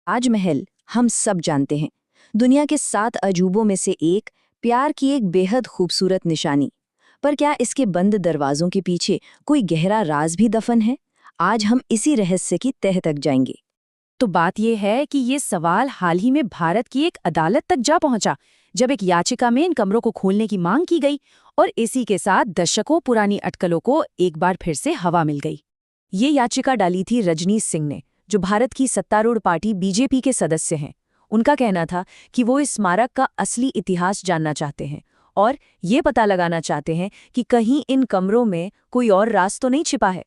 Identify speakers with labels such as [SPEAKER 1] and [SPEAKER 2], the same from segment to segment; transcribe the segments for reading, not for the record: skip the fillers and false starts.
[SPEAKER 1] ताजमहल हम सब जानते हैं, दुनिया के 7 अजूबों में से एक, प्यार की एक बेहद खूबसूरत निशानी। पर क्या इसके बंद दरवाजों के पीछे कोई गहरा राज भी दफन है? आज हम इसी रहस्य की तह तक जाएंगे।
[SPEAKER 2] तो बात यह है कि ये सवाल हाल ही में भारत की एक अदालत तक जा पहुंचा, जब एक याचिका में इन कमरों को खोलने की मांग की गई और इसी के साथ दशकों पुरानी अटकलों को एक बार फिर से हवा मिल गई। ये याचिका डाली थी रजनीश सिंह ने, जो भारत की सत्तारूढ़ पार्टी बीजेपी के सदस्य हैं। उनका कहना था कि वो इस स्मारक का असली इतिहास जानना चाहते हैं और ये पता लगाना चाहते हैं कि कहीं इन कमरों में कोई और राज तो नहीं छिपा है।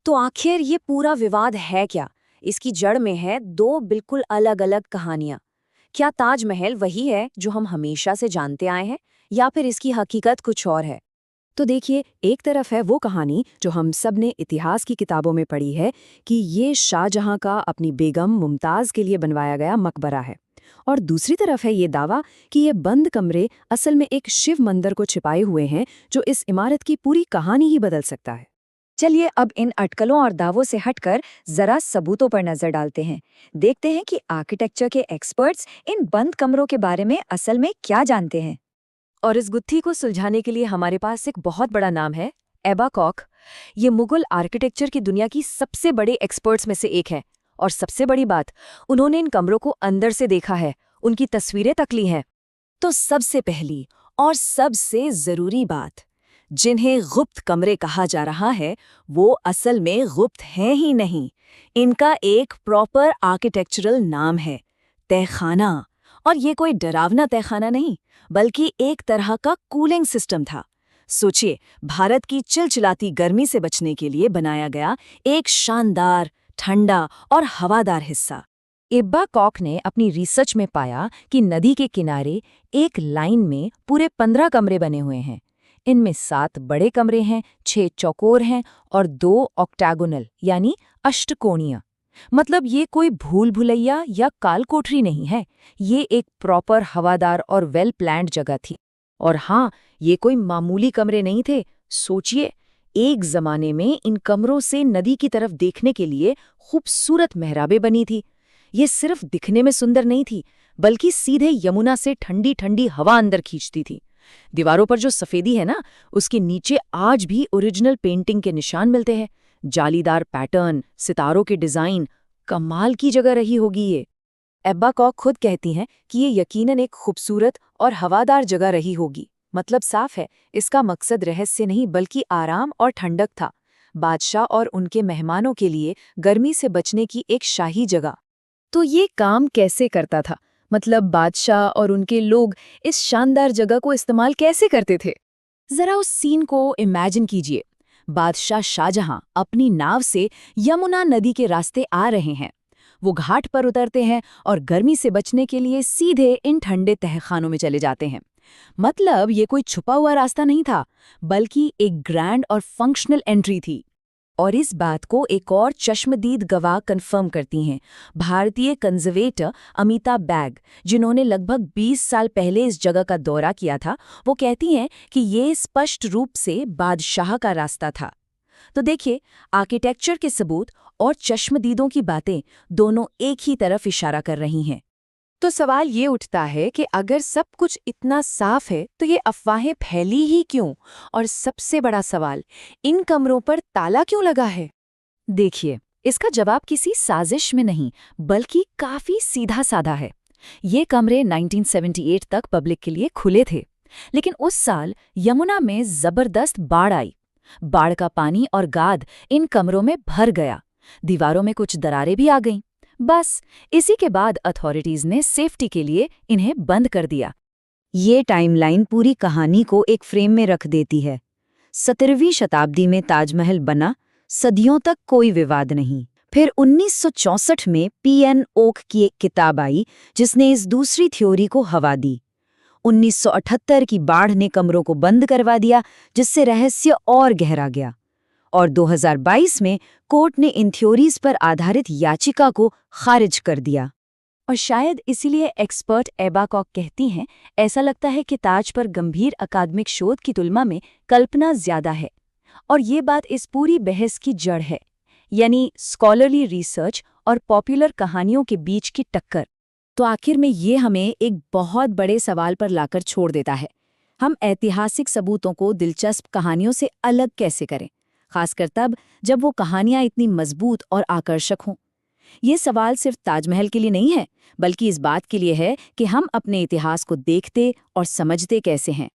[SPEAKER 3] तो आखिर ये पूरा विवाद है क्या? इसकी जड़ में है दो बिल्कुल अलग अलग कहानियां। क्या ताजमहल वही है जो हम हमेशा से जानते आए हैं, या फिर इसकी हकीकत कुछ और है?
[SPEAKER 2] तो देखिए, एक तरफ है वो कहानी जो हम सब ने इतिहास की किताबों में पढ़ी है कि ये शाहजहां का अपनी बेगम मुमताज के लिए बनवाया गया मकबरा है, और दूसरी तरफ है ये दावा कि ये बंद कमरे असल में एक शिव मंदिर को छिपाए हुए हैं, जो इस इमारत की पूरी कहानी ही बदल सकता है।
[SPEAKER 3] चलिए अब इन अटकलों और दावों से हटकर जरा सबूतों पर नजर डालते हैं। देखते हैं कि आर्किटेक्चर के एक्सपर्ट्स इन बंद कमरों के बारे में असल में क्या जानते हैं।
[SPEAKER 2] और इस गुत्थी को सुलझाने के लिए हमारे पास एक बहुत बड़ा नाम है, एबा कॉक। ये मुगल आर्किटेक्चर की दुनिया की सबसे बड़े एक्सपर्ट्स में से एक है, और सबसे बड़ी बात, उन्होंने इन कमरों को अंदर से देखा है, उनकी तस्वीरें तक ली हैं। तो सबसे पहली और सबसे जरूरी बात, जिन्हें गुप्त कमरे कहा जा रहा है, वो असल में गुप्त हैं ही नहीं। इनका एक प्रॉपर आर्किटेक्चरल नाम है, तहखाना। और ये कोई डरावना तहखाना नहीं, बल्कि एक तरह का कूलिंग सिस्टम था। सोचिए, भारत की चिलचिलाती गर्मी से बचने के लिए बनाया गया एक शानदार, ठंडा और हवादार हिस्सा।
[SPEAKER 1] एब्बा कॉक ने अपनी रिसर्च में पाया कि नदी के किनारे एक लाइन में पूरे 15 कमरे बने हुए हैं। इनमें 7 बड़े कमरे हैं, 6 चौकोर हैं और 2 ऑक्टागोनल यानी अष्टकोणीय। मतलब ये कोई भूल भुलैया या काल कोठरी नहीं है, ये एक प्रॉपर हवादार और वेल प्लान्ड जगह थी। और हाँ, ये कोई मामूली कमरे नहीं थे। सोचिए, एक जमाने में इन कमरों से नदी की तरफ देखने के लिए खूबसूरत मेहराबें बनी थी। ये सिर्फ दिखने में सुंदर नहीं थी, बल्कि सीधे यमुना से ठंडी ठंडी हवा अंदर खींचती थी। दीवारों पर जो सफेदी है ना, उसके नीचे आज भी ओरिजिनल पेंटिंग के निशान मिलते हैं। जालीदार पैटर्न, सितारों के डिजाइन, कमाल की जगह रही होगी ये। एब्बा कॉक खुद कहती हैं कि ये यकीनन एक खूबसूरत और हवादार जगह रही होगी। मतलब साफ है, इसका मकसद रहस्य नहीं बल्कि आराम और ठंडक था। बादशाह और उनके मेहमानों के लिए गर्मी से बचने की एक शाही जगह। तो ये काम कैसे करता था? मतलब बादशाह और उनके लोग इस शानदार जगह को इस्तेमाल कैसे करते थे? जरा उस सीन को इमेजिन कीजिए। बादशाह शाहजहां अपनी नाव से यमुना नदी के रास्ते आ रहे हैं। वो घाट पर उतरते हैं और गर्मी से बचने के लिए सीधे इन ठंडे तहखानों में चले जाते हैं। मतलब ये कोई छुपा हुआ रास्ता नहीं था, बल्कि एक ग्रैंड और फंक्शनल एंट्री थी। और इस बात को एक और चश्मदीद गवाह कंफर्म करती हैं, भारतीय कंजर्वेटर अमिता बैग, जिन्होंने लगभग 20 साल पहले इस जगह का दौरा किया था। वो कहती हैं कि ये स्पष्ट रूप से बादशाह का रास्ता था। तो देखिए, आर्किटेक्चर के सबूत और चश्मदीदों की बातें दोनों एक ही तरफ इशारा कर रही हैं। तो सवाल ये उठता है कि अगर सब कुछ इतना साफ है तो ये अफवाहें फैली ही क्यों? और सबसे बड़ा सवाल, इन कमरों पर ताला क्यों लगा है? देखिए, इसका जवाब किसी साजिश में नहीं, बल्कि काफी सीधा साधा है। ये कमरे 1978 तक पब्लिक के लिए खुले थे, लेकिन उस साल यमुना में जबरदस्त बाढ़ आई। बाढ़ का पानी और गाद इन कमरों में भर गया, दीवारों में कुछ दरारें भी आ गईं। बस इसी के बाद अथॉरिटीज ने सेफ्टी के लिए इन्हें बंद कर दिया।
[SPEAKER 3] ये टाइमलाइन पूरी कहानी को एक फ्रेम में रख देती है। 17वीं शताब्दी में ताजमहल बना, सदियों तक कोई विवाद नहीं। फिर 1964 में पीएन ओक की एक किताब आई, जिसने इस दूसरी थ्योरी को हवा दी। 1978 की बाढ़ ने कमरों को बंद करवा दिया, जिससे रहस्य और गहरा गया। और 2022 में कोर्ट ने इन थ्योरीज पर आधारित याचिका को खारिज कर दिया।
[SPEAKER 2] और शायद इसीलिए एक्सपर्ट एबा कॉक कहती हैं, ऐसा लगता है कि ताज पर गंभीर अकादमिक शोध की तुलना में कल्पना ज्यादा है। और ये बात इस पूरी बहस की जड़ है, यानी स्कॉलरली रिसर्च और पॉपुलर कहानियों के बीच की टक्कर।
[SPEAKER 3] तो आखिर में ये हमें एक बहुत बड़े सवाल पर लाकर छोड़ देता है। हम ऐतिहासिक सबूतों को दिलचस्प कहानियों से अलग कैसे करें, खासकर तब जब वो कहानियां इतनी मजबूत और आकर्षक हों। ये सवाल सिर्फ ताजमहल के लिए नहीं है, बल्कि इस बात के लिए है कि हम अपने इतिहास को देखते और समझते कैसे हैं।